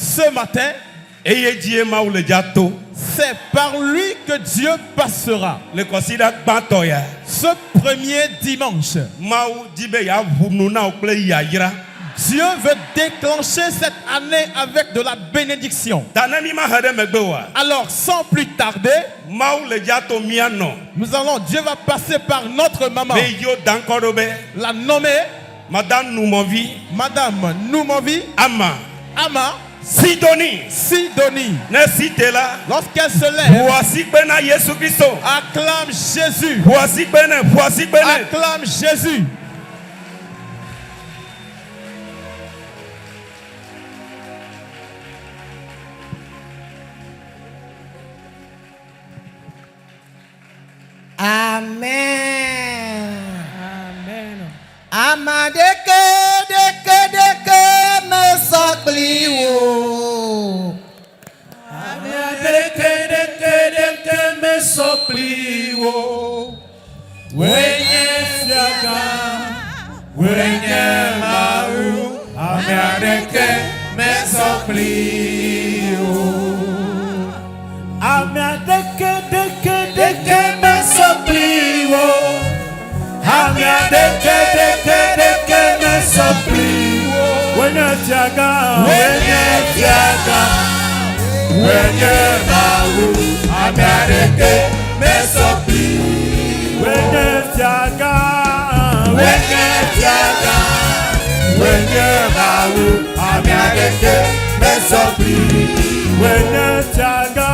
Ce matin, c'est par lui que Dieu passera. Ce premier dimanche, Dieu veut déclencher cette année avec de la bénédiction. Alors, sans plus tarder, Dieu va passer par notre maman, la nommée Madame Noumanvi Ama. Sidonie. Lorsqu'elle se lève, acclame Jésus. Acclame Jésus. Amen. Amadeke me sopliwo. Amadeke me sopliwo. Wenye siaga, wenye maru. Amadeke me sopliwo. Amadeke me sopliwo. Amadeke me sopliwo. Wenye siaga, wenye maru. Amadeke me sopliwo. Wenye siaga, wenye maru. Amadeke me sopliwo. Wenye siaga,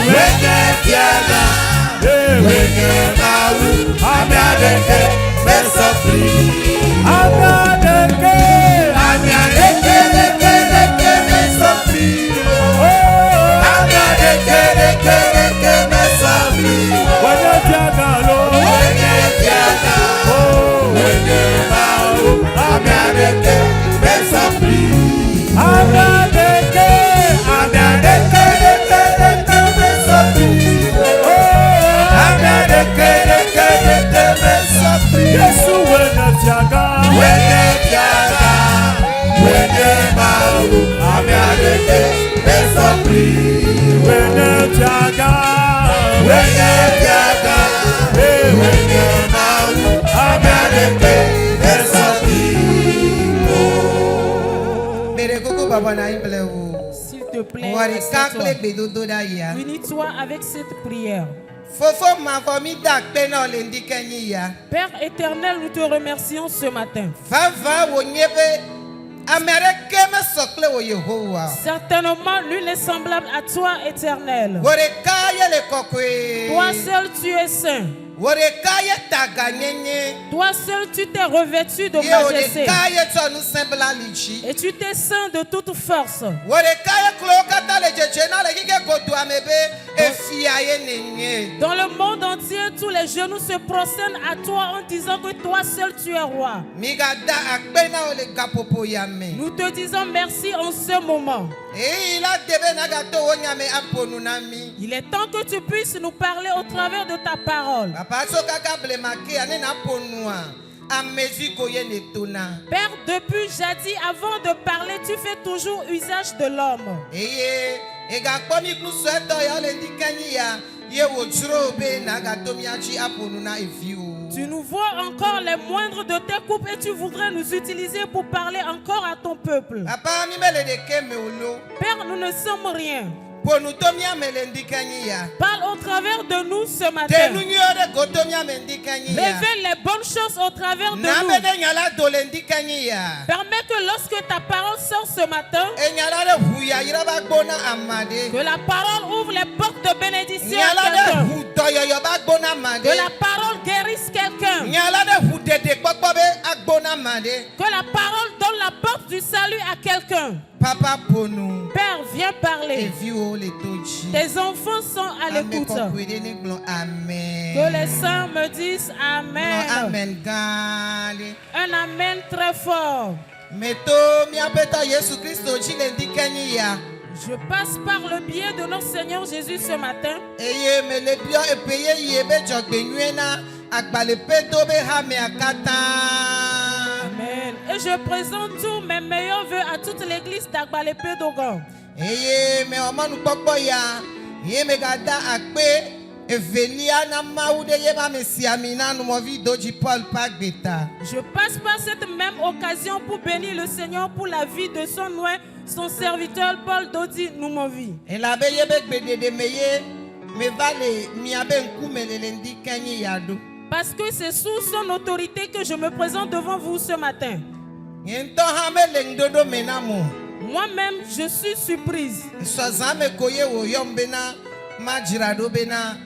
wenye maru. Amadeke me sopliwo. Amadeke me sopliwo. Amadeke me sopliwo. Wenye siaga, wenye maru. Amadeke me sopliwo. Amadeke me sopliwo. Amadeke me sopliwo. Yesu wenye siaga, wenye maru. Amadeke me sopliwo. Wenye siaga, wenye maru. Amadeke me sopliwo. Mere koko baba na imble wo. S'il te plaît, Wari kakle assieds-toi. bedodo da ya. Unis-toi avec cette prière. Fofo ma komi da pe na le ndikanyi ya. Père éternel, nous te remercions ce matin. Vava wo nyebe Amereke me sokle wo Yehowa. Certainement, nul n'est semblable à toi, éternel. Wore kaye le kokwe. Toi seul, tu es saint. Wore kaye taganyenye. Toi seul, tu t'es revêtu de Ye wore majesté. kaye tonu sembla lichi. Et tu t'es saint de toute force. Wore kaye klokata le jejena le kike kodu amebe efiaye nenye. Dans le monde entier, tous les genoux se prosternent à toi en disant que toi seul tu es roi. Migada akpena ole gapopo yame. Nous te disons merci en ce moment. Et il a debe nagato wonyame aponu nami. Il est temps que tu puisses nous parler au travers de ta parole. Papa so kaka blemake ane na ponua. Amezi koye netona. Père, depuis jadis, avant de parler, tu fais toujours usage de l'homme. Eye egakpomi kluseto ya le ndikanyi ya. Ye wotsro be nagato miachi aponu na efiu. Tu nous vois encore les moindres de tes coupes et tu voudrais nous utiliser pour parler encore à ton peuple. Papa mi mele de keme olo. Père, nous ne sommes rien. Ponutomia mele ndikanyi ya. Parle au travers de nous ce matin. Tenunyore gotomia mendikanyi ya. Révèle les bonnes choses au travers de nous. Namene nyala dole ndikanyi ya. Permets que lorsque ta parole sort ce matin, Enyala de huya iraba gbona amade. que la parole ouvre les portes de bénédiction à Nyala de quelqu'un. hutoyo ba gbona amade. Que la parole guérisse quelqu'un. Nyala de hudede gbogbobe agbona amade. Que la parole donne la porte du salut à quelqu'un. Papa ponu. Père, viens parler. Eviwo le tochi. Tes enfants sont à l'écoute. Amen. Que les saints me disent Amen. Amen gali. Un Amen très fort. Meto miapeta Yesu Christo chile ndikanyi ya. Je passe par le biais de notre Seigneur Jésus ce matin. Eye me le bio epeye yebe jogbenuena agbale peto be ha me akata. Amen. Amen. Et je présente tous mes meilleurs vœux à toute l'église d'Agbalépé Dogon. Eye me omanu pokpo ya. Ye me gada akpe. Evelia na maoude yeba mesiamina numovi doji Paul Pagbeta. Je passe par cette même occasion pour bénir le Seigneur pour la vie de son oint, son serviteur Paul Dodi Numovi. Et la be yebe gbede de meye me vale miabe nkume lelendi kanyi yado. Parce que c'est sous son autorité que je me présente devant vous ce matin. Yento hame lengdodo menamo. Moi-même, je suis surprise. Sozame koye wo yombena majirado bena.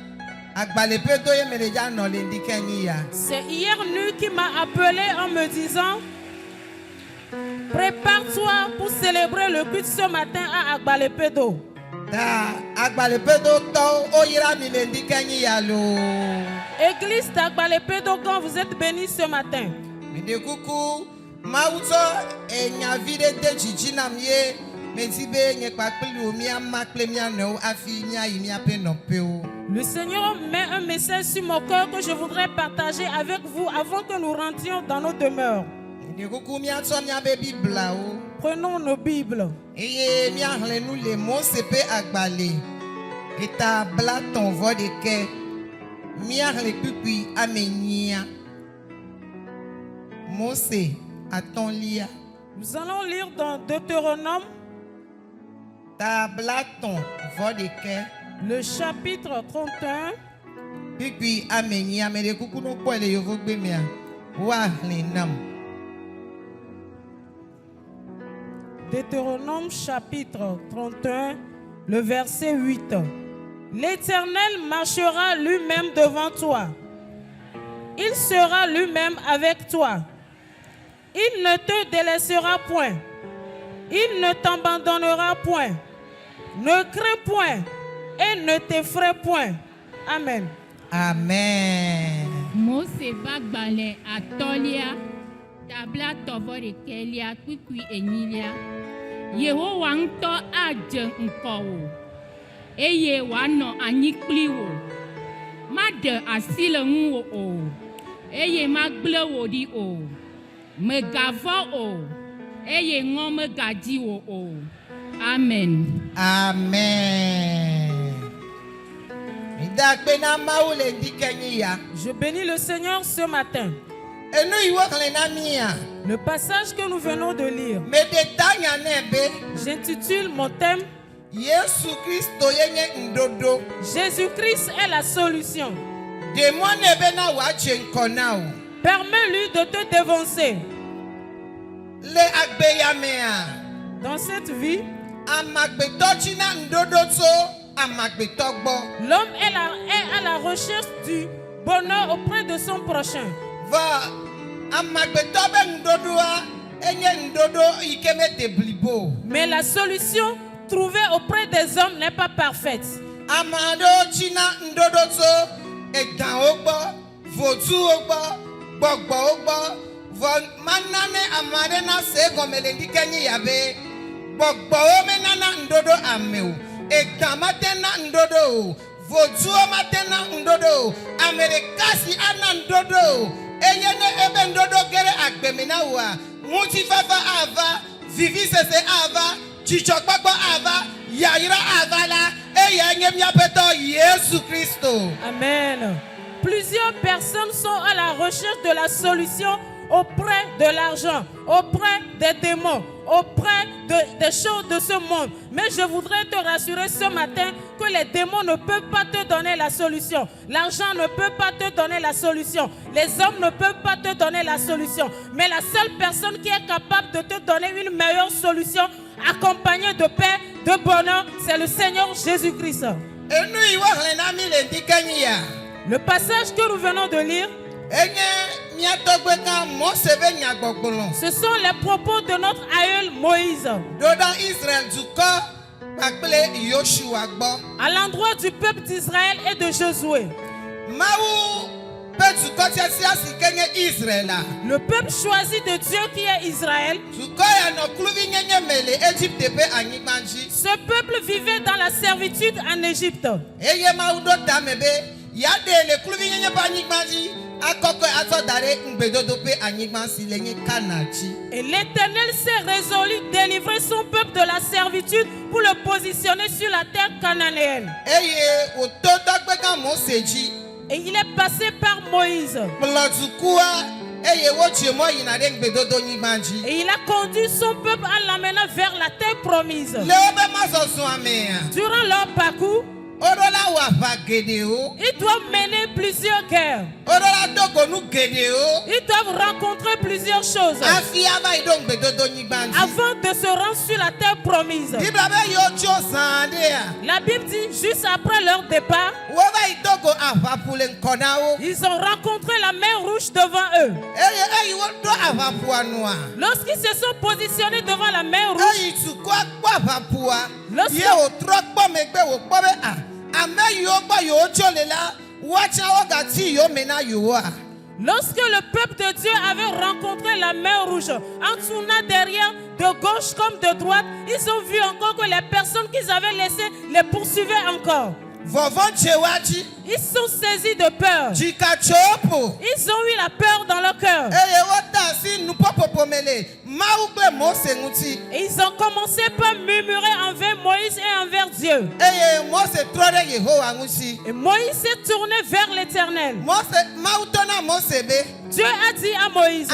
C'est hier nuit qui m'a appelé en me disant: prépare-toi pour célébrer le culte ce matin à Agbalépédo. Église d'Agbalépédo, quand vous êtes bénis ce matin. Le Seigneur met un message sur mon cœur que je voudrais partager avec vous avant que nous rentrions dans nos demeures. Prenons nos Bibles. Nous allons lire dans Deutéronome, le chapitre 31. Deutéronome chapitre 31, le verset 8. L'Éternel marchera lui-même devant toi. Il sera lui-même avec toi. Il ne te délaissera point. Il ne t'abandonnera point. Ne crains point et ne t'effraie point. Amen. Amen. Mose bagbale atolia tabla tovore kelia kwikwi enilia Yehowa ŋutɔ adze ŋkɔ wò eye wòanɔ anyi kpli wò maɖe asi le ŋuwò o eye magblẽ wò ɖi o mègavɔ̃ o eye ŋɔ megadzi wò o. Amen. Amen. Je bénis le Seigneur ce matin. Le passage que nous venons de lire, j'intitule mon thème Jésus-Christ est la solution. Permets-lui de te dévancer. Dans cette vie, l'homme est à la recherche du bonheur auprès de son prochain. Mais la solution trouvée auprès des hommes n'est pas parfaite. Amen. Plusieurs personnes sont à la recherche de la solution auprès de l'argent, auprès des démons, auprès des choses de ce monde. Mais je voudrais te rassurer ce matin que les démons ne peuvent pas te donner la solution. L'argent ne peut pas te donner la solution. Les hommes ne peuvent pas te donner la solution. Mais la seule personne qui est capable de te donner une meilleure solution, accompagnée de paix, de bonheur, c'est le Seigneur Jésus-Christ. Le passage que nous venons de lire, ce sont les propos de notre aïeul Moïse à l'endroit du peuple d'Israël et de Josué. Le peuple choisi de Dieu qui est Israël. Ce peuple vivait dans la servitude en Égypte. Et l'Éternel s'est résolu délivrer son peuple de la servitude pour le positionner sur la terre cananéenne. Et il est passé par Moïse. Et il a conduit son peuple en l'amenant vers la terre promise. Durant leur parcours, ils doivent mener plusieurs guerres. Ils doivent rencontrer plusieurs choses avant de se rendre sur la terre promise. La Bible dit, juste après leur départ, ils ont rencontré la mer rouge devant eux. Lorsqu'ils se sont positionnés devant la mer rouge, lorsque le peuple de Dieu avait rencontré la mer rouge, en tournant derrière, de gauche comme de droite, ils ont vu encore que les personnes qu'ils avaient laissées les poursuivaient encore. Ils sont saisis de peur. Ils ont eu la peur dans leur cœur. Et ils ont commencé par murmurer envers Moïse et envers Dieu. Et Moïse s'est tourné vers l'Éternel. Dieu a dit à Moïse,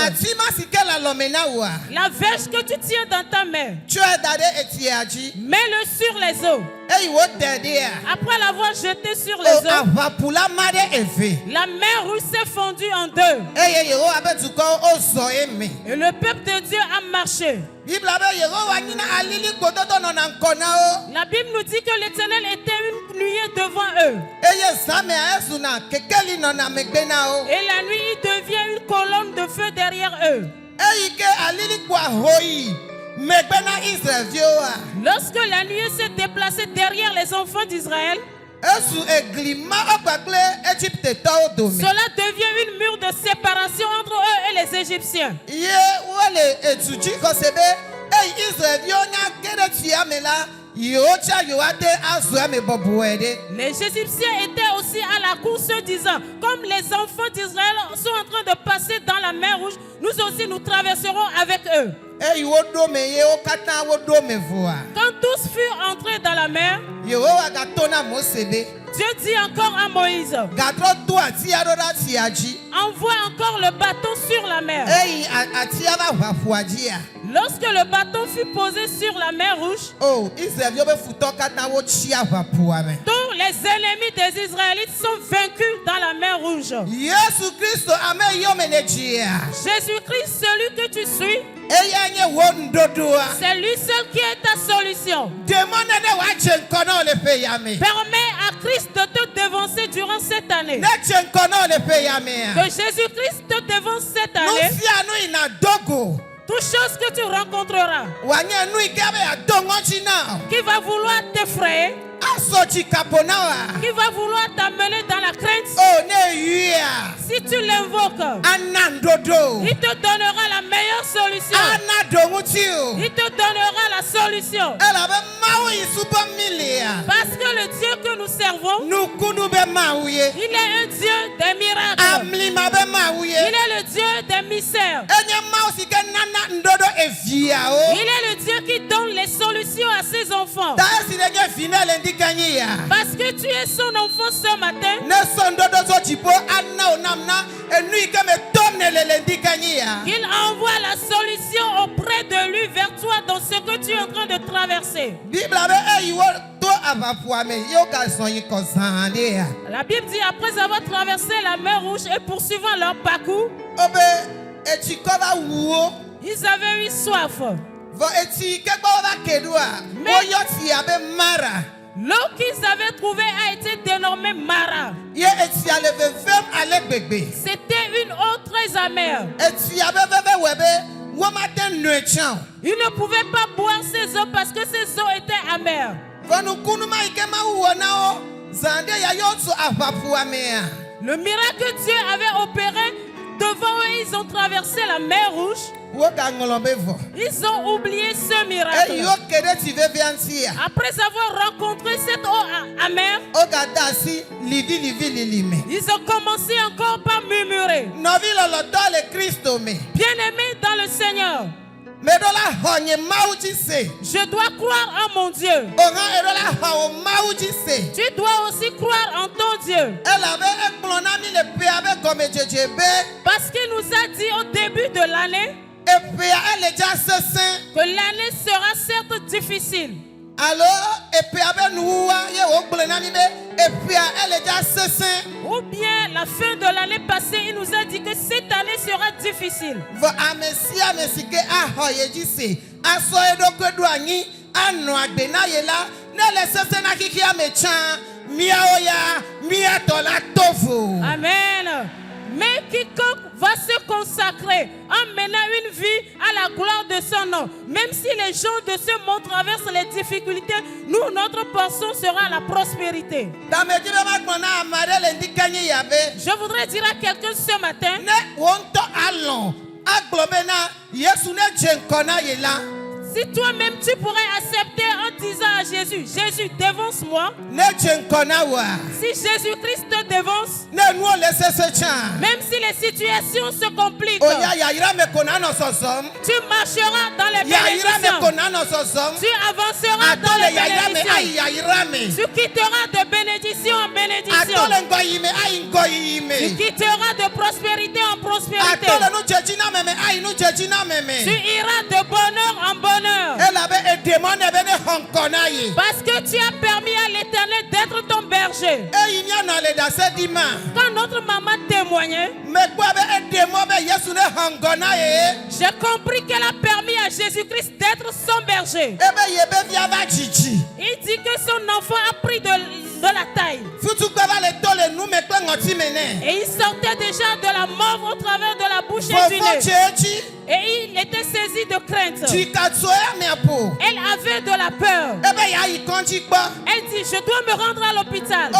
la verge que tu tiens dans ta main, mets-le sur les eaux. Après l'avoir jeté sur les eaux, la mer rouge s'est fondue en deux. Et le peuple de Dieu a marché. La Bible nous dit que l'Éternel était une nuée devant eux. Et la nuit, il devient une colonne de feu derrière eux. Lorsque la nuée s'est déplacée derrière les enfants d'Israël, cela devient une mur de séparation entre eux et les Égyptiens. Les Égyptiens étaient aussi à la course disant, comme les enfants d'Israël sont en train de passer dans la mer rouge, nous aussi nous traverserons avec eux. Quand tous furent entrés dans la mer, Dieu dit encore à Moïse, envoie encore le bâton sur la mer. Lorsque le bâton fut posé sur la mer rouge, tous les ennemis des Israélites sont vaincus dans la mer rouge. Jésus-Christ, celui que tu suis, c'est lui seul qui est ta solution. Permets à Christ de te devancer durant cette année. Que Jésus-Christ te devance cette année. Toute chose que tu rencontreras qui va vouloir t'effrayer, qui va vouloir t'amener dans la crainte, si tu l'invoques, il te donnera la meilleure solution. Il te donnera la solution. Parce que le Dieu que nous servons, il est un Dieu des miracles. Il est le Dieu des mystères. Il est le Dieu qui donne les solutions à ses enfants. Parce que tu es son enfant ce matin, qu'il envoie la solution auprès de lui vers toi dans ce que tu es en train de traverser. La Bible dit, après avoir traversé la mer rouge et poursuivant leur parcours, ils avaient eu soif. L'eau qu'ils avaient trouvée a été dénommée Mara. C'était une eau très amère. Ils ne pouvaient pas boire ces eaux parce que ces eaux étaient amères. Le miracle que Dieu avait opéré devant eux, ils ont traversé la mer Rouge. Ils ont oublié ce miracle. Après avoir rencontré cette eau amère, ils ont commencé encore par murmurer. Bien-aimés dans le Seigneur, je dois croire en mon Dieu. Tu dois aussi croire en ton Dieu. Parce qu'il nous a dit au début de l'année que l'année sera certes difficile. Ou bien la fin de l'année passée, il nous a dit que cette année sera difficile. Amen. Mais quiconque va se consacrer en menant une vie à la gloire de son nom, même si les gens de ce monde traversent les difficultés, nous, notre portion sera la prospérité. Je voudrais dire à quelqu'un ce matin, si toi-même tu pourrais accepter en disant à Jésus, Jésus dévance-moi. Si Jésus-Christ te dévance, même si les situations se compliquent, tu marcheras dans les bénédictions. Tu avanceras dans les bénédictions. Tu quitteras de bénédiction en bénédiction. Tu quitteras de prospérité en prospérité. Tu iras de bonheur en bonheur. Parce que tu as permis à l'Éternel d'être ton berger. Quand notre maman témoignait, j'ai compris qu'elle a permis à Jésus-Christ d'être son berger. Il dit que son enfant a pris de la taille. Et il sortait déjà de la mort au travers de la bouche et du nez. Et il était saisi de crainte. Elle avait de la peur. Elle dit, je dois me rendre à l'hôpital.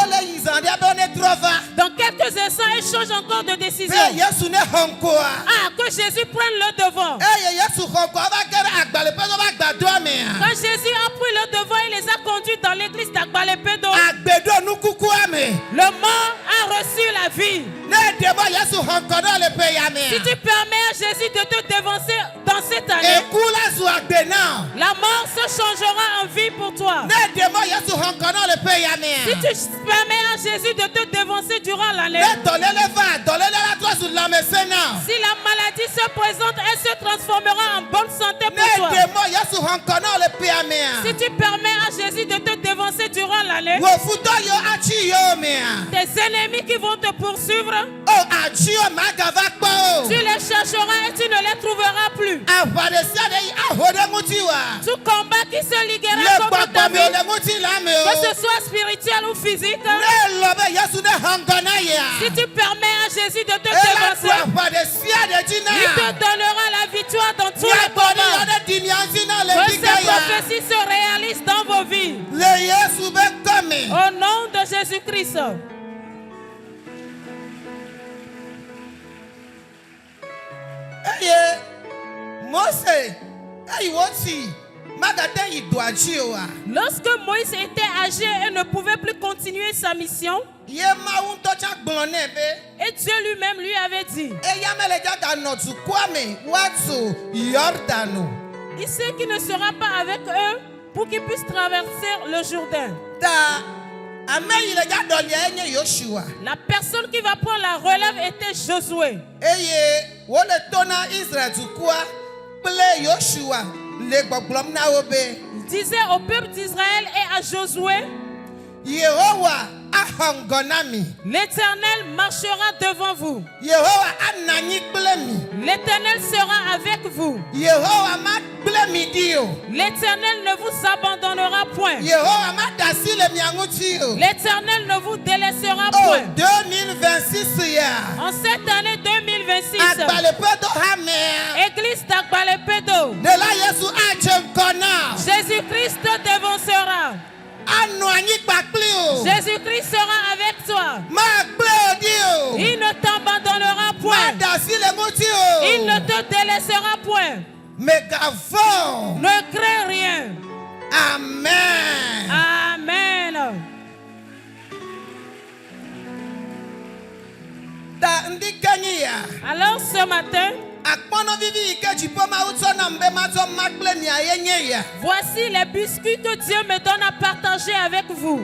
Dans quelques instants, elle change encore de décision. Que Jésus prenne le devant. Quand Jésus a pris le devant, il les a conduits dans l'église d'Agbalepedo. Le mort a reçu la vie. Si tu permets à Jésus de te dévancer dans cette année, la mort se changera en vie pour toi. Si tu permets à Jésus de te dévancer durant l'année, si la maladie se présente, elle se transformera en bonne santé pour toi. Si tu permets à Jésus de te dévancer durant l'année, tes ennemis qui vont te poursuivre, tu les chercheras et tu ne les trouveras plus. Tout combat qui se liguera contre ta vie, que ce soit spirituel ou physique, si tu permets à Jésus de te dévancer, il te donnera la victoire dans tous les combats. Que ces prophéties se réalisent dans vos vies. Au nom de Jésus-Christ. Lorsque Moïse était âgé et ne pouvait plus continuer sa mission, et Dieu lui-même lui avait dit, il sait qu'il ne sera pas avec eux pour qu'ils puissent traverser le Jourdain. La personne qui va prendre la relève était Josué. Il disait au peuple d'Israël et à Josué, l'Éternel marchera devant vous. L'Éternel sera avec vous. L'Éternel ne vous abandonnera point. L'Éternel ne vous délaissera point. 2026. En cette année 2026, Église d'Agbalepedo, Jésus-Christ te dévancera. Jésus-Christ sera avec toi. Il ne t'abandonnera point. Il ne te délaissera point. Megavon. Ne crains rien. Amen. Amen. Alors ce matin, voici les biscuits que Dieu me donne à partager avec vous.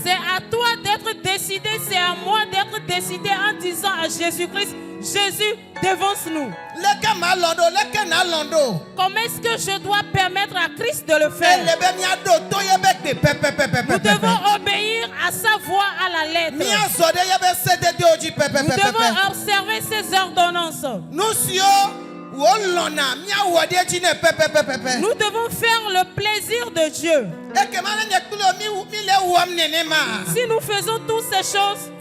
C'est à toi d'être décidé, c'est à moi d'être décidé en disant à Jésus-Christ, Jésus, devance-nous. Comment est-ce que je dois permettre à Christ de le faire? Nous devons obéir à sa voix à la lettre. Nous devons observer ses ordonnances. Nous devons faire le plaisir de Dieu. Si nous faisons toutes ces choses,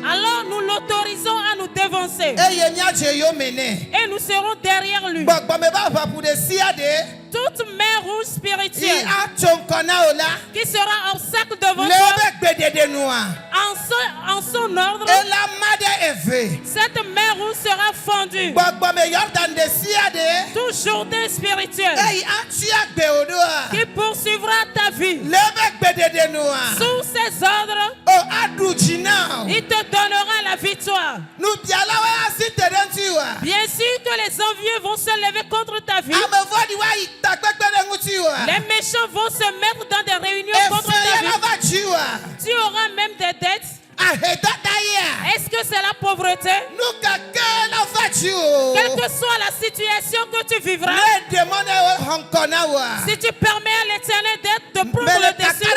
alors nous l'autorisons à nous dévancer. Et nous serons derrière lui. Toute main rouge spirituelle qui sera obstacle devant toi, en son ordre, cette main rouge sera fendue. Tout Jourdain spirituel qui poursuivra ta vie sous ses ordres, il te donnera la victoire. Bien sûr que les envieux vont se lever contre ta vie. Les méchants vont se mettre dans des réunions contre ta vie. Tu auras même des dettes. Est-ce que c'est la pauvreté? Quelle que soit la situation que tu vivras, si tu permets à l'Éternel de prendre le dessus,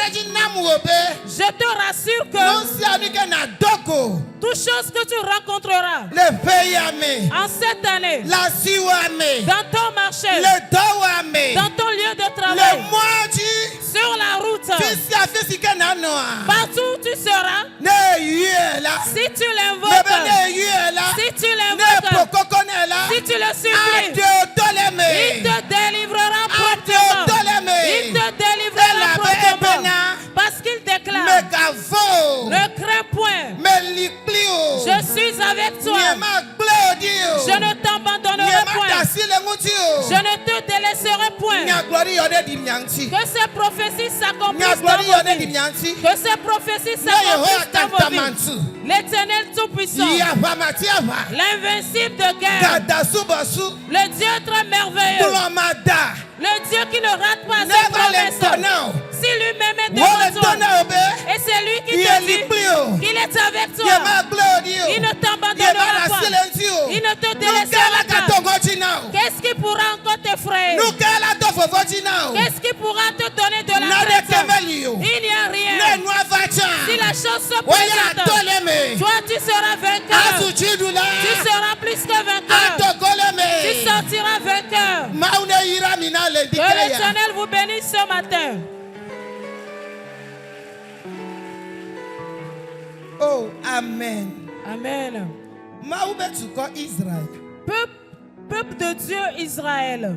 je te rassure que toute chose que tu rencontreras en cette année, dans ton marché, dans ton lieu de travail, sur la route, partout où tu seras, si tu l'invoques, si tu le supplies, il te délivrera promptement. Il te délivrera promptement. Parce qu'il déclare, ne crains point, je suis avec toi, je ne t'abandonnerai point, je ne te délaisserai point. Que ces prophéties s'accomplissent dans vos vies. Que ces prophéties s'accomplissent dans vos vies. L'Éternel Tout-Puissant, l'invincible de guerre, le Dieu très merveilleux, le Dieu qui ne rate pas ses promesses. Si lui-même est devant toi, et c'est lui qui te dit qu'il est avec toi, il ne t'abandonnera pas, il ne te délaissera pas. Qu'est-ce qui pourra encore t'effrayer? Qu'est-ce qui pourra te donner de la crainte? Il n'y a rien. Si la chose se présente, toi tu seras vainqueur. Tu seras plus que vainqueur. Tu sortiras vainqueur. Que l'Éternel vous bénisse ce matin. Oh, Amen. Amen. Israël. Peuple de Dieu Israël.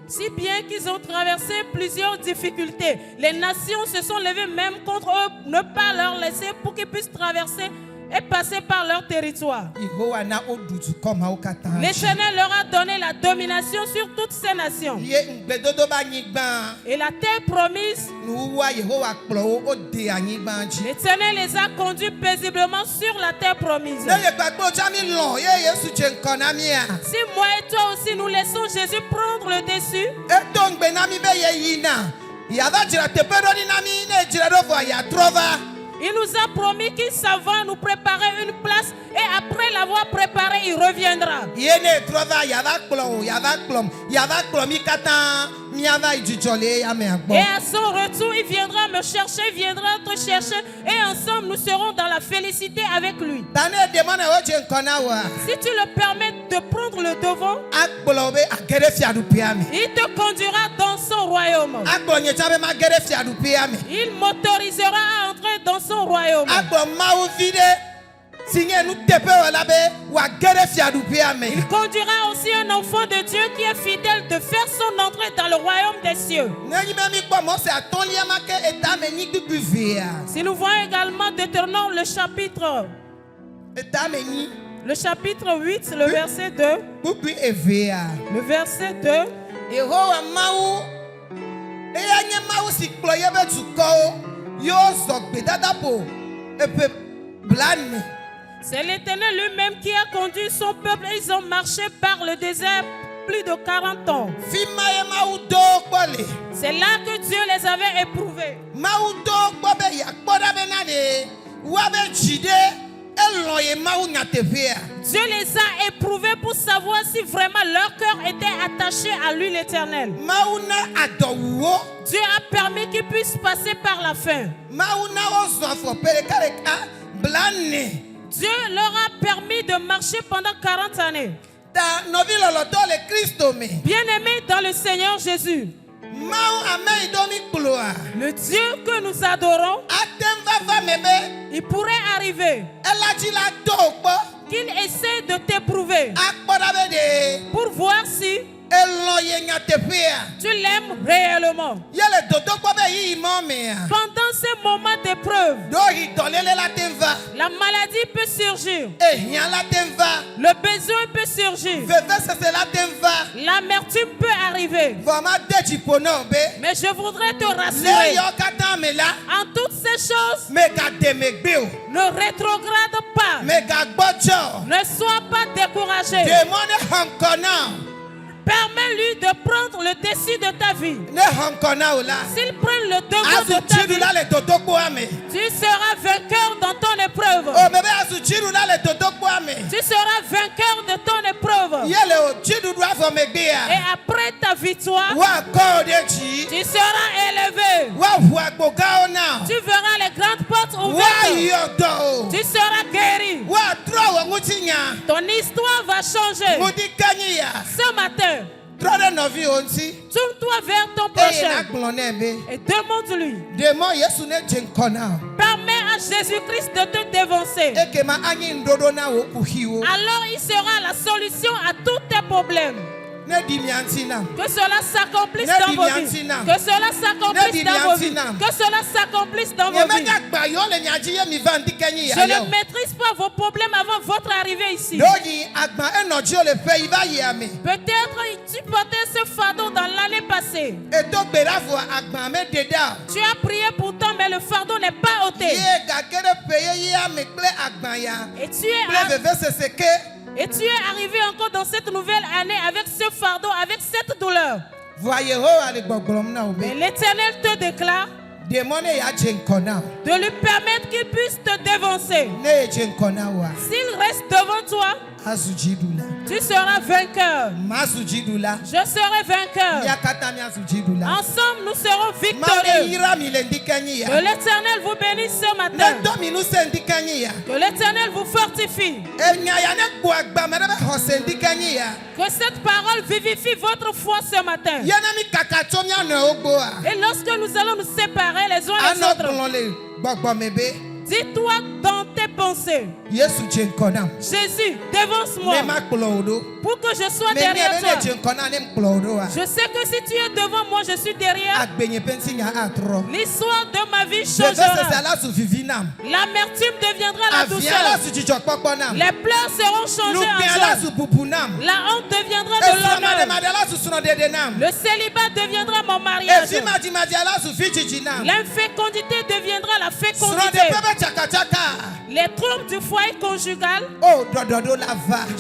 Si bien qu'ils ont traversé plusieurs difficultés, les nations se sont levées même contre eux, ne pas leur laisser pour qu'ils puissent traverser et passer par leur territoire. L'Éternel leur a donné la domination sur toutes ces nations. Et la terre promise, l'Éternel les a conduits paisiblement sur la terre promise. Si moi et toi aussi nous laissons Jésus prendre le dessus, il nous a promis qu'il s'en va nous préparer une place et après l'avoir préparé, il reviendra. Et à son retour, il viendra me chercher, il viendra te chercher et ensemble nous serons dans la félicité avec lui. Si tu le permets de prendre le devant, il te conduira dans son royaume. Il m'autorisera à entrer dans son royaume. Il conduira aussi un enfant de Dieu qui est fidèle de faire son entrée dans le royaume des cieux. Si nous voyons également Deutéronome le chapitre 8, le verset 2. Le verset 2. C'est l'Éternel lui-même qui a conduit son peuple et ils ont marché par le désert plus de 40 ans. C'est là que Dieu les avait éprouvés. Dieu les a éprouvés pour savoir si vraiment leur cœur était attaché à lui, l'Éternel. Dieu a permis qu'ils puissent passer par la faim. Dieu leur a permis de marcher pendant 40 années. Bien-aimés dans le Seigneur Jésus, le Dieu que nous adorons, il pourrait arriver qu'il essaie de t'éprouver pour voir si tu l'aimes réellement. Pendant ces moments d'épreuve, la maladie peut surgir, le besoin peut surgir, l'amertume peut arriver. Mais je voudrais te rassurer, en toutes ces choses, ne rétrograde pas, ne sois pas découragé. Permets-lui de prendre le dessus de ta vie. S'il prend le devant de ta vie, tu seras vainqueur dans ton épreuve. Tu seras vainqueur de ton épreuve. Et après ta victoire, tu seras élevé. Tu verras les grandes portes ouvertes. Tu seras guéri. Ton histoire va changer. Ce matin, tourne-toi vers ton prochain et demande-lui. Permets à Jésus-Christ de te dévancer. Alors il sera la solution à tous tes problèmes. Que cela s'accomplisse dans vos vies. Que cela s'accomplisse dans vos vies. Que cela s'accomplisse dans vos vies. Je ne maîtrise pas vos problèmes avant votre arrivée ici. Peut-être tu portais ce fardeau dans l'année passée. Tu as prié pourtant, mais le fardeau n'est pas ôté. Et tu es arrivé encore dans cette nouvelle année avec ce fardeau, avec cette douleur. Et l'Éternel te déclare de lui permettre qu'il puisse te dévancer. S'il reste devant toi, tu seras vainqueur. Je serai vainqueur. Ensemble, nous serons victorieux. Que l'Éternel vous bénisse ce matin. Que l'Éternel vous fortifie. Que cette parole vivifie votre foi ce matin. Et lorsque nous allons nous séparer les uns les autres, dis-toi dans tes pensées, Jésus, devance-moi pour que je sois derrière toi. Je sais que si tu es devant moi, je suis derrière. L'histoire de ma vie changera. L'amertume deviendra la douceur. Les pleurs seront changés en joie. La honte deviendra de l'honneur. Le célibat deviendra mon mariage. L'infécondité deviendra la fécondité. Les troubles du foyer conjugal,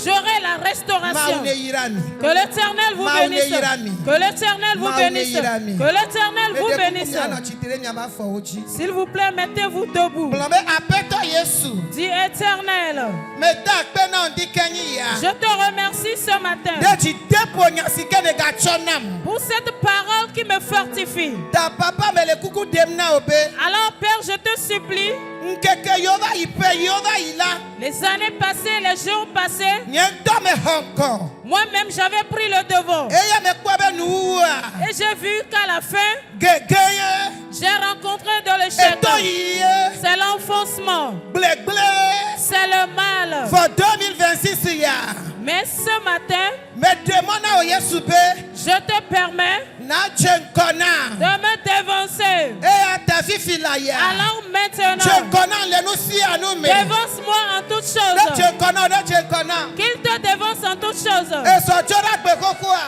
j'aurai la restauration. Que l'Éternel vous bénisse. Que l'Éternel vous bénisse. Que l'Éternel vous bénisse. S'il vous plaît, mettez-vous debout. Dis Éternel, je te remercie ce matin pour cette parole qui me fortifie. Alors Père, je te supplie, les années passées, les jours passés, moi-même j'avais pris le devant. Et j'ai vu qu'à la fin, j'ai rencontré de l'échec. C'est l'enfoncement. C'est c'est le mal. For 2026 ya. Mais ce matin, Me demanda o Yesu be. je te permets Na chenkona. de me dévancer. E ata fifi la ya. Alors maintenant, Chenkona le no si anu me. dévance-moi en toutes Ne choses. chenkona, ne chenkona. Qu'il te dévance en toutes choses. E so chora gbe kokua.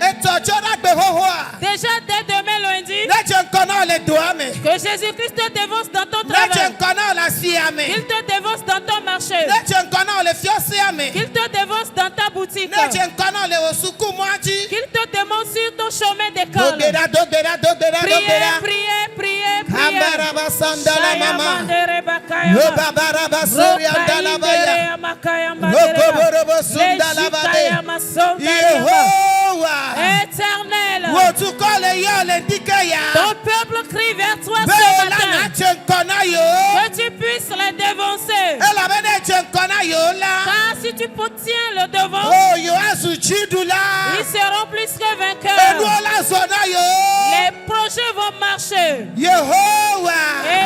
E so chora gbe hohoa. Déjà dès demain lundi, Ne chenkona le doame. que Jésus-Christ te dévance dans ton Ne travail. chenkona la siame. Qu'il te dévance dans ton marché. Ne chenkona le fiosiame. Qu'il te dévance dans ta boutique. Ne chenkona le osuku mwaji. Qu'il te démontre sur ton chemin d'école. Dogbera, dogbera, dogbera, Priez, dogbera. priez, priez, priez. Ambaraba sandala mama. Shayamandere bakayama. Lobabaraba soriandala baya. Rokaindere makayambandere ba. Lokoborobo sundala bade. Leshikayama sondariama. Yehowa. Éternel, Wotukole yo le dikeya. ton peuple crie vers toi ce Beola na matin. chenkona yo. Que tu puisses les dévancer. Ela bene chenkona yo la. Car si tu tiens le devant, Oh yo asu chidula. ils seront plus que vainqueurs. Enuola zona yo. Les projets vont marcher. Yehowa.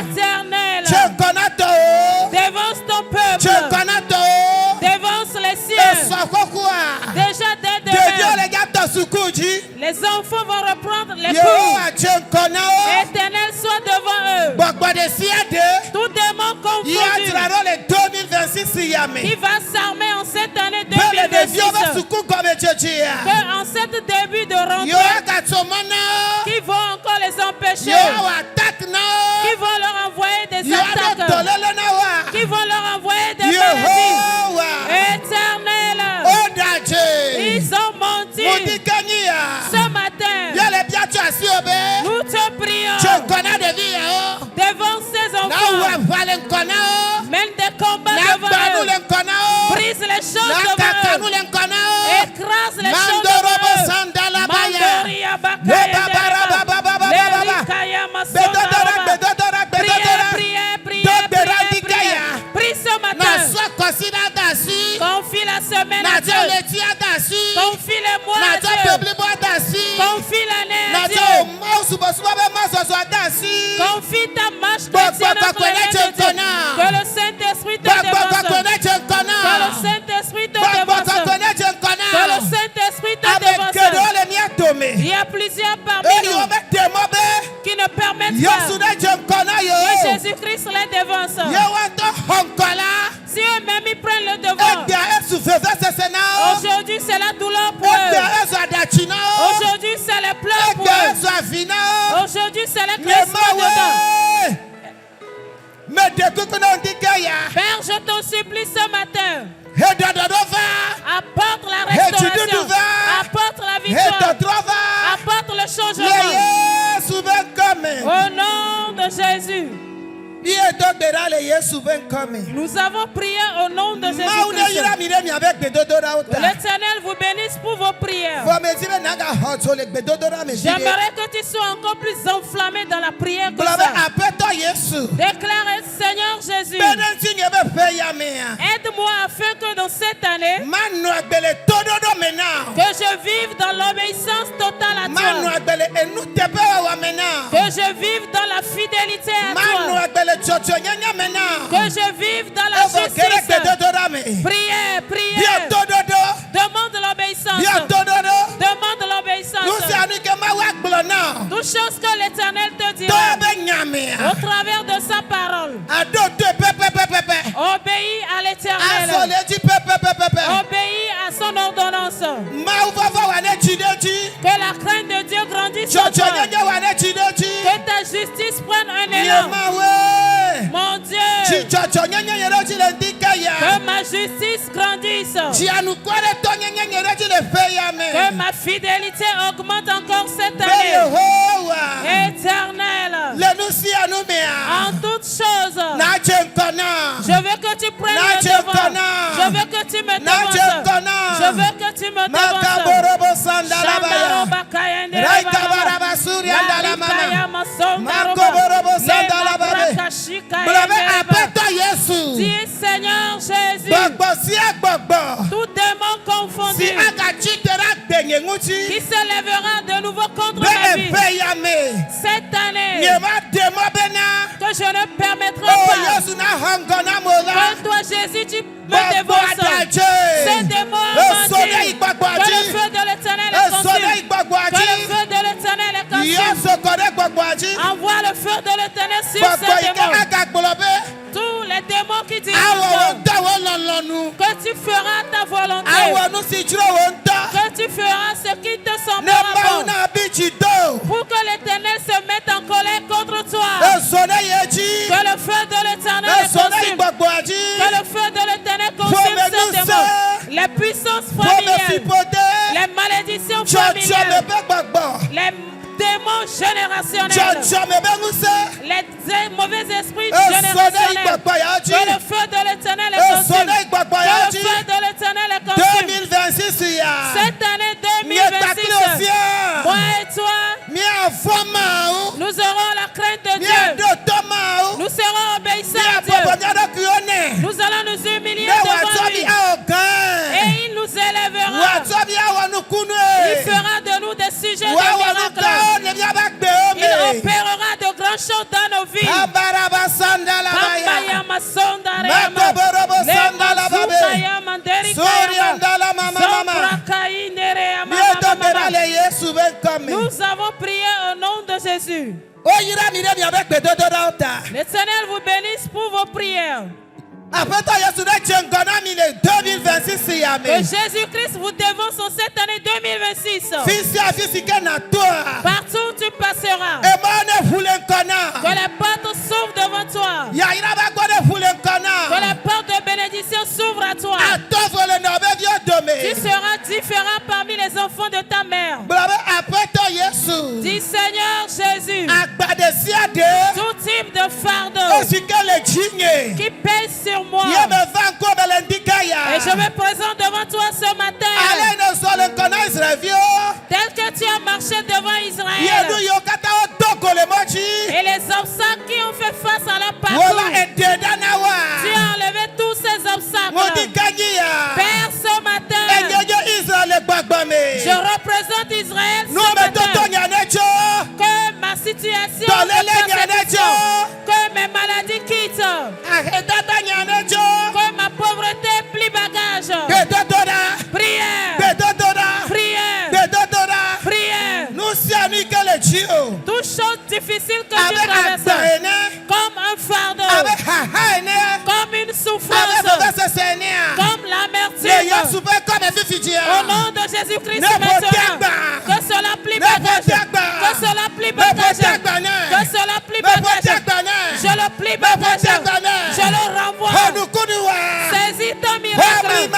Éternel, Chenkona to. dévance ton peuple. Chenkona to. Dévance les siens. Esokokua. Déjà dès Dedio demain, le gato sukuji. les enfants vont reprendre les cours. Yehowa chenkona o. Éternel, sois devant eux. Gbogbode siade. Tout démon confondu Yatraro le 2026 yame. qui va s'armer en cette année Bele de 2026. viove suku comme chechi. Que en cette début de Yo rentrée, akatomana. qui vont encore les empêcher, Yo attaque na. qui vont leur envoyer des Yo attaques, adotolele na wa. qui vont leur envoyer des maladies. Yehowa. Éternel, Odaje. ils ont menti. Mudikania. Ce matin, Yele biatu asi obe. nous te prions, Chenkona de vie o. devant ces Na enfants, wa valen kona o. mène des combats Na devant banu eux, len kona o. brise les choses Na kakanu devant eux, len kona o. écrase les choses Mandorobo devant eux. sandala baya. Mandoria bakaya dereba. Lerikaya masondara. Bedodora, bedodora. Priez, priez, Dobera priez, priez. dikaya. Prie ce Na matin. so kosina dasi. Confie la semaine Na à jo Dieu. letia dasi. Confie les mois Na à jo Dieu. peblibo dasi. Confie l'année Na à jo Dieu. mo subosubo be mo soso dasi. Confie ta marche Gbogbo chrétienne entre kakone les mains de Dieu. chenkona. Que le Saint-Esprit te Gbogbo dévance. kakone chenkona. Que le Saint-Esprit te Gbogbo dévance. kakone chenkona. Que le Saint-Esprit te Amekedo dévance. le miatome. Il y a plusieurs parmi Eri nous obe demobe. qui ne permettent Yesu pas de chenkona yo. que Jésus-Christ les dévance. Yewanto honkola. Si eux-mêmes ils prennent le devant, Edia esu feve sesenao. aujourd'hui c'est la douleur pour eux. Edia esu adachinao. Aujourd'hui c'est les pleurs pour Edia eux. esu avinao. Aujourd'hui c'est les crissements dedans. Yemawe. Medekukuno ndikeya. Père, je t'en supplie ce matin, Hedododova. apporte la restauration, Hechiduduva. apporte la victoire, Hedodrova. apporte le Le changement. Yesu benkome. Au nom de Jésus, Iye dogbera le Yesu benkome. nous avons prié au nom de Maune Jésus-Christ. yira miremi avec bedodora Que ota. l'Éternel vous bénisse pour vos prières. Fomezime naga hoto le bedodora me jide. J'aimerais que tu sois encore plus enflammé dans la prière que Blabe ça. apeto Yesu. Déclare, Seigneur Jésus, Benenti ngebe pe ya mea. aide-moi afin que dans cette année, Manu agbele tododo mena. que je vive dans l'obéissance totale à Manu toi. agbele enu tepe wa mena. Que je vive dans la fidélité à Manu toi. agbele chocho nyanya mena. Que je vive dans la Evo kere justice. bedodora me. Priez, Bia priez. tododo. Demande l'obéissance. Bia tododo. Demande l'obéissance. Nusi anike ma wa gblo na. Toutes choses que l'Éternel te To dira be nyame. au travers de sa parole. Ado te pepe. Obéis à l'Éternel. Asoleji pepe. Obéis à son ordonnance. Ma uvava wa ne chideji. Que la crainte de Dieu grandisse en Chocho toi. nyanya wa ne chideji. Que ta justice prenne un élan. Yemawe. Mon Dieu, Chichocho nyanya yero chile ndikaya. que ma justice grandisse. Chianukware to nyanya yero chile feya me. Que ma fidélité augmente encore cette Be année. Yehowa. Éternel, Lenusi anumea. en toutes choses, Na chenkona. je veux que tu prennes le Nachekona. devant. Je veux que tu me Nachekona. devances. Je veux que tu me devances. Makaborobo sandala baya. Shandaroba kayende Raika rebaba. baraba suri andala mama. Larikaya masondaroba. Makoborobo sandala Lema babe. brakashika Blabe yende reba. apeto Yesu. Dis Seigneur Jésus, Gbogbo si agbogbo. tout démon confondu Si agachitera denye nguchi. qui se lèvera de nouveau contre Be ma vie efeya me. cette année, Nyema demo bena. que je ne permettrai Oh pas Yesu na hangona mola. que Jésus, tu me dévores. Ces démons maudits, que le feu de l'Éternel les consume. Que le feu de l'Éternel les consume. Envoie le feu de l'Éternel sur ces démons. Tous les démons qui disent que tu feras ta volonté, que tu feras ce qui te semblera bon, pour que l'Éternel se mette en colère contre toi. Que le feu de l'Éternel les consume. Que le feu de l'Éternel consume ces démons. Les puissances familiales, les malédictions familiales, les démons générationnels, les mauvais esprits générationnels, que le feu de l'Éternel les consume. Que le feu de l'Éternel les consume. Cette année 2026, moi et toi, nous aurons la crainte de Dieu. Nous serons obéissants à Dieu. Nous allons nous humilier devant lui. Et il nous élèvera. Il fera de nous des sujets de miracles. Il opérera de grandes choses dans nos vies. Nous avons prié au nom de Jésus. L'Éternel vous bénisse pour vos prières. Que Jésus-Christ vous dévance en cette année 2026. Partout où tu passeras, que les portes s'ouvrent devant toi. Que les portes de bénédiction s'ouvrent à toi. Tu seras différent parmi les enfants de ta mère. Dis Seigneur Jésus, tout type de fardeau qui pèse sur moi, et je me présente devant toi ce matin, tel que tu as marché devant Israël, et les obstacles qui ont fait face à leur parcours, tu as enlevé tous ces obstacles. Père, ce matin, je représente Israël ce matin, que ma situation, que mes maladies quittent, que ma pauvreté plie bagage. Prière, prière, prière. Toutes choses difficiles que tu traverses, comme un fardeau, comme une souffrance, comme l'amertume, au nom de Jésus-Christ maintenant, que cela plie bagage, que cela plie bagage, que cela plie bagage. Je le plie bagage, je le renvoie. Saisis ton miracle,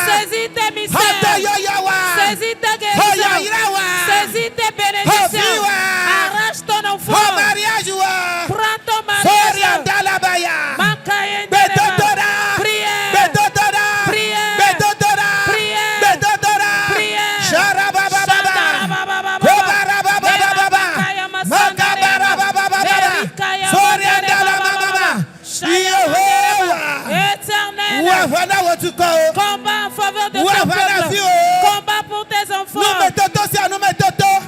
saisis tes mystères, saisis ta guérison, saisis tes bénédictions. Arrache ton enfant, prends ton mariage. Combat en faveur de ton peuple, combat pour tes enfants.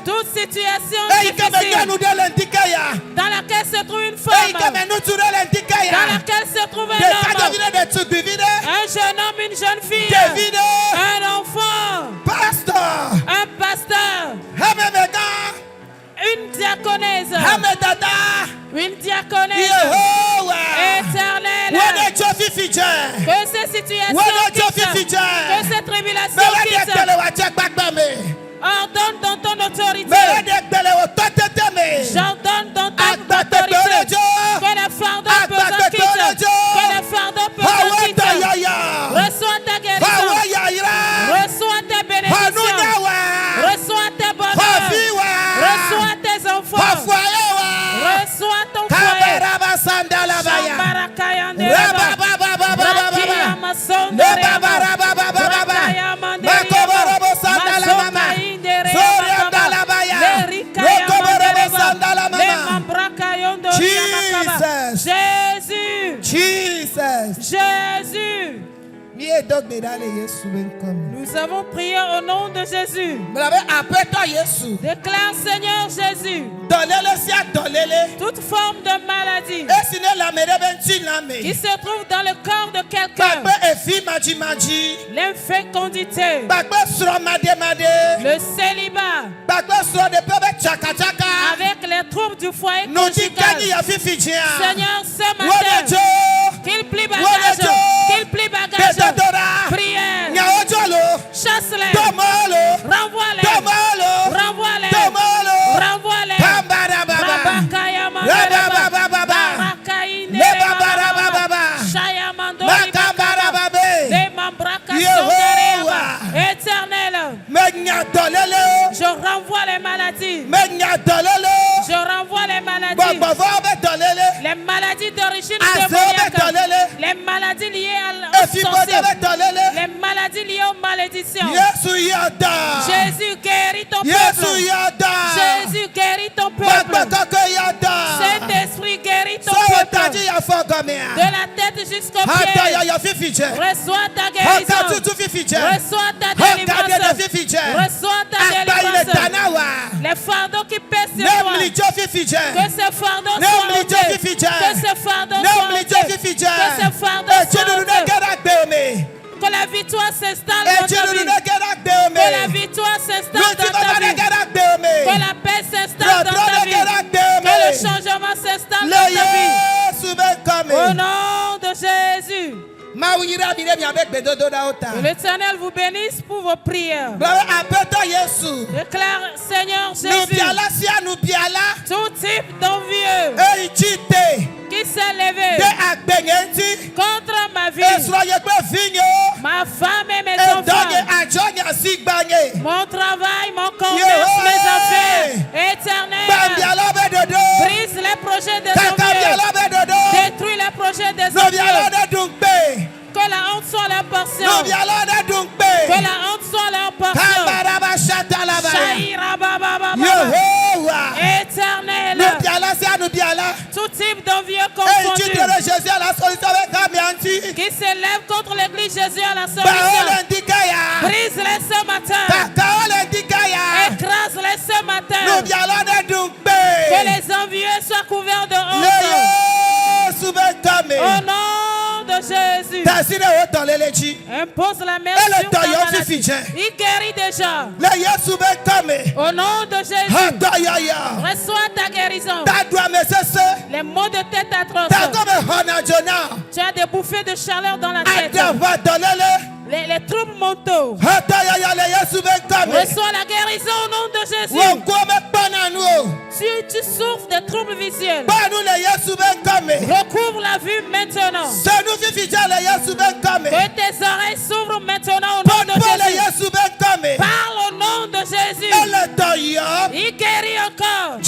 Toute situation difficile dans laquelle se trouve une femme, dans laquelle se trouve un homme, un jeune homme, une jeune fille, un enfant, un pasteur, une diaconesse, une diaconesse éternelle. Que ces situations quittent, que ces tribulations quittent. Ordonne dans ton autorité, j'ordonne dans ton autorité, que les fardeaux pesants quittent, que les fardeaux pesants quittent. Reçois ta guérison, reçois tes bénédictions, reçois tes bonheurs, reçois tes enfants, reçois ton foyer. Jésus. Nous avons prié au nom de Jésus. Déclare Seigneur Jésus, toute forme de maladie, qui se trouve dans le corps de quelqu'un, l'infécondité, le célibat, avec les troubles du foyer conjugal. Seigneur, ce matin, qu'il plie bagage, prière, chasse-les, renvoie-les, Éternel, je renvoie les maladies. Je renvoie les maladies. Les maladies d'origine démoniaque. Les maladies liées aux sorciers. Les maladies liées aux malédictions. Jésus guérit ton peuple. Jésus guérit ton peuple. Saint-Esprit guérit ton peuple. De la tête jusqu'aux pieds. Reçois ta guérison. Reçois ta délivrance. Reçois ta délivrance. Les fardeaux qui pèsent sur toi. Que ces fardeaux soient ôtés. Que ces fardeaux soient ôtés. Que ces fardeaux soient ôtés. Que la victoire s'installe dans ta vie. Que la victoire s'installe dans ta vie. Que la paix s'installe dans ta vie. Que le changement s'installe dans ta vie. Au nom de Jésus. Que l'Éternel vous bénisse pour vos prières. Déclare, Seigneur Jésus, tout type d'envieux qui s'est levé contre ma vie, ma femme et mes enfants, mon travail, mon commerce, mes affaires, Éternel, brise les projets des envieux, détruis les projets des envieux. Que la honte soit leur portion. Que la honte soit leur portion. Éternel, tout type d'envieux confondu qui s'élève contre l'église Jésus à la solution, brise-les ce matin. Écrase-les ce matin. Que les envieux soient couverts de honte. Au nom de Jésus, impose la main sur ta maladie. Il guérit déjà. Au nom de Jésus, reçois ta guérison. Les maux de tête atroces. Tu as des bouffées de chaleur dans la tête. Les troubles mentaux. Reçois la guérison au nom de Jésus. Si tu souffres de troubles visuels, recouvre la vue maintenant. Que tes oreilles s'ouvrent maintenant au nom de Jésus. Parle au nom de Jésus. Il guérit encore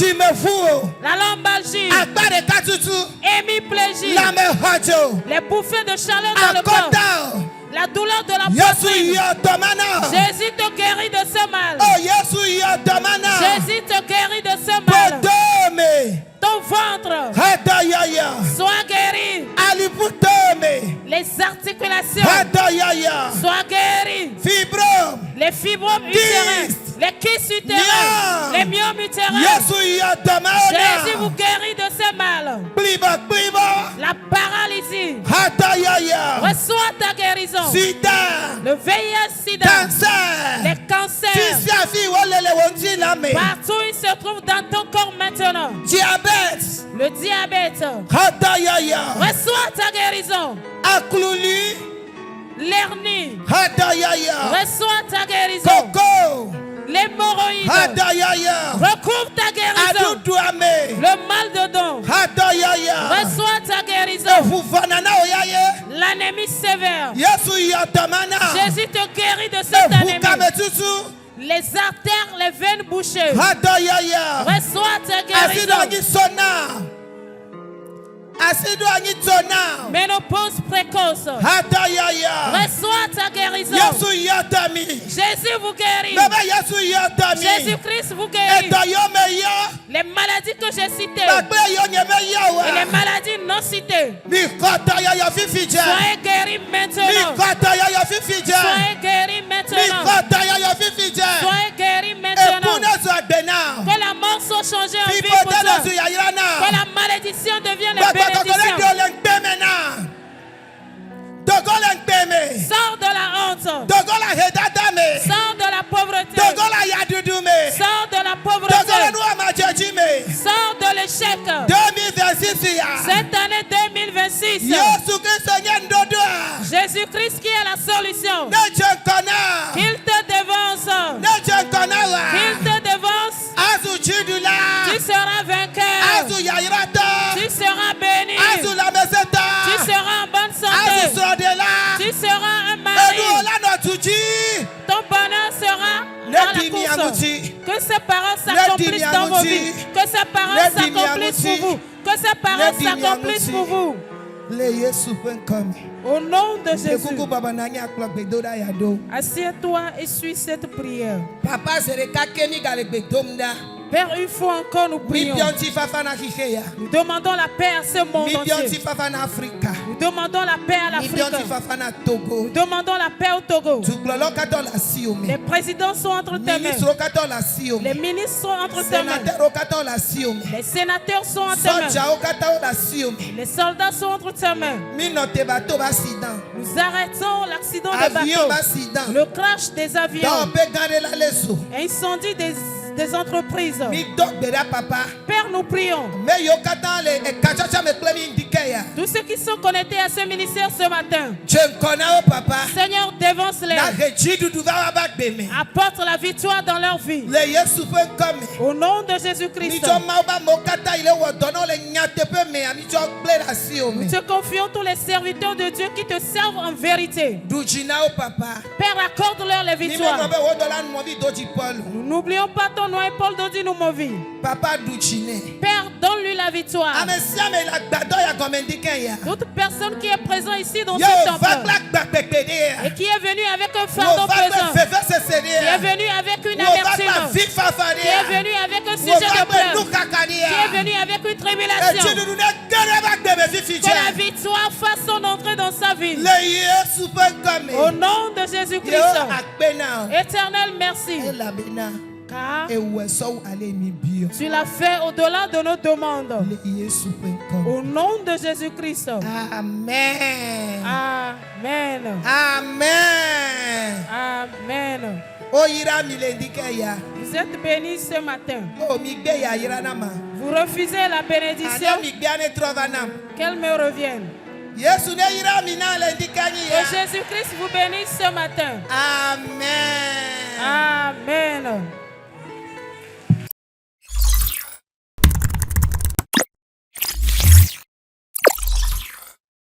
la lombalgie, hémiplégie, les bouffées de chaleur dans le corps, la douleur de la poitrine. Jésus te guérit de ce mal. Jésus te guérit de ce mal. Ton ventre soit guéri. Les articulations soient guéries. Les fibromes utérins, les kystes utérins, les myomes utérins. Jésus vous guérit de ce mal. La paralysie. Reçois ta guérison. Le VIH, sida, les cancers. Partout il se trouve dans ton corps maintenant. Le diabète. Reçois ta guérison. L'hernie. Reçois ta guérison. L'hémorroïde. Recouvre ta guérison. Le mal de dos. Reçois ta guérison. L'anémie sévère. Jésus te guérit de cette anémie. Les artères, les veines bouchées. Reçois ta guérison. Ménopause précoce. Reçois ta guérison. Jésus vous guérit. Jésus-Christ vous guérit. Les maladies que j'ai citées et les maladies non citées, soyez guéris maintenant. Soyez guéris maintenant. Soyez guéris maintenant. Que la mort soit changée en vie pour toi. Que la malédiction devienne une bénédiction. échec. 2026 Cette année 2026, Jésus-Christ qui est la solution. Qu'il te devance. Qu'il te devance. Tu seras vainqueur. Tu seras béni. Tu seras en bonne santé. Tu seras un mari. Ton bonheur sera dans la course. Que ses paroles s'accomplissent dans vos vies. Que ses paroles s'accomplissent pour vous. Que ses paroles s'accomplissent pour vous. Au nom de Jésus. Assieds-toi et suis cette prière. Papa, c'est le cas Père, une fois encore, nous prions. Nous demandons la paix à ce monde entier. Nous demandons la paix à l'Afrique. Nous demandons la paix au Togo. Les présidents sont entre tes mains. Les ministres sont entre tes mains. Les sénateurs sont entre tes mains. Les soldats sont entre tes mains. Nous arrêtons l'accident de bateau, le crash des avions, incendie des entreprises. Père, nous prions. Tous ceux qui sont connectés à ce ministère ce matin, Seigneur, dévance-les. Apporte la victoire dans leur vie. Au nom de Jésus-Christ. Nous te confions tous les serviteurs de Dieu qui te servent en vérité. Père, accorde-leur les victoires. Nous n'oublions pas ton nom et Paul Dodi nous movi. Papa Duchine. Père, donne-lui la victoire. Toute personne qui est présente ici dans ce temple et qui est venu avec un fardeau pesant, qui est venu avec une amertume, qui est venu avec un sujet de pleurs, qui est venu avec une tribulation, que la victoire fasse son entrée dans sa vie. Au nom de Jésus-Christ. Éternel, merci. Car tu l'as fait au-delà de nos demandes. Au nom de Jésus-Christ. Amen. Amen. Amen. Amen. Vous êtes bénis ce matin. Vous refusez la bénédiction. Qu'elle me revienne. Que Jésus-Christ vous bénisse ce matin. Amen. Amen.